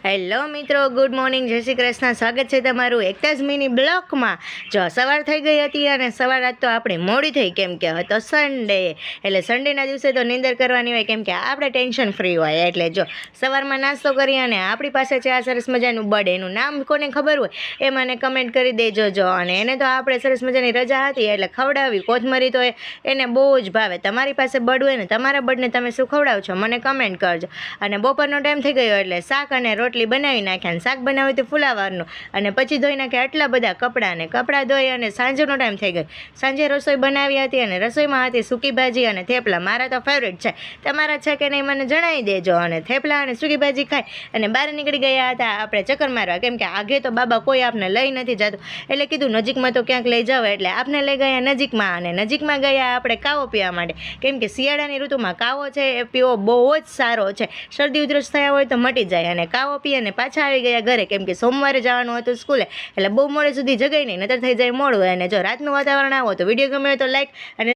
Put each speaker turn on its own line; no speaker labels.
Hello મિત્રો, good morning, જય શ્રી કૃષ્ણ. સ્વાગત છે તમારું એકતા જ મિની બ્લોકમાં. જો સવાર થઈ ગઈ હતી અને સવાર આજ તો આપણી મોડી થઈ, કેમ કે હતો સન્ડે. એટલે સન્ડેના દિવસે તો નીંદર કરવાની હોય, કેમ કે આપણે ટેન્શન ફ્રી હોય. એટલે જો સવારમાં નાસ્તો કરી અને આપણી પાસે છે આ સરસ મજાનું બર્ડ. એનું નામ કોને ખબર હોય એ મને કમેન્ટ કરી દેજો. જો અને એને તો આપણે સરસ મજાની રજા હતી એટલે ખવડાવી. કોથમરી તો એને બહુ જ ભાવે. તમારી પાસે બર્ડ હોય ને, તમારા બર્ડને તમે શું ખવડાવો છો મને કમેન્ટ કરજો. અને બપોરનો ટાઈમ થઈ ગયો એટલે શાક અને રોટલી બનાવી નાખ્યા. શાક બનાવ્યું તો ફુલાવરનું, અને પછી ધોઈ નાખ્યા આટલા બધા કપડાં ધોઈ. અને સાંજનો ટાઈમ થઈ ગયો. સાંજે રસોઈ બનાવી હતી અને રસોઈમાં હતી સૂકી ભાજી અને થેપલા. મારા તો ફેવરેટ છે. તમારા છે કે નહીં મને જણાવી દેજો. અને થેપલા અને સૂકી ભાજી ખાઈ અને બહાર નીકળી ગયા હતા આપણે ચક્કર મારવા, કેમ કે આગે તો બાબા કોઈ આપને લઈ નથી જતું. એટલે કીધું નજીકમાં તો ક્યાંક લઈ જાવ, એટલે આપને લઈ ગયા નજીકમાં. અને નજીકમાં ગયા આપણે કાવો પીવા માટે, કેમ કે શિયાળાની ઋતુમાં કાવો છે એ પીવો બહુ જ સારો છે. શરદી ઉધરસ થયા હોય તો મટી જાય. અને કાવો પી અને પાછા આવી ગયા ઘરે, કેમ કે સોમવારે જવાનું હતું સ્કૂલે. એટલે બહુ મોડે સુધી જગાઈ નહીં, નતર થઈ જાય મોડું. અને જો રાતનું વાતાવરણ આવો તો વિડીયો ગમે તો લાઈક અને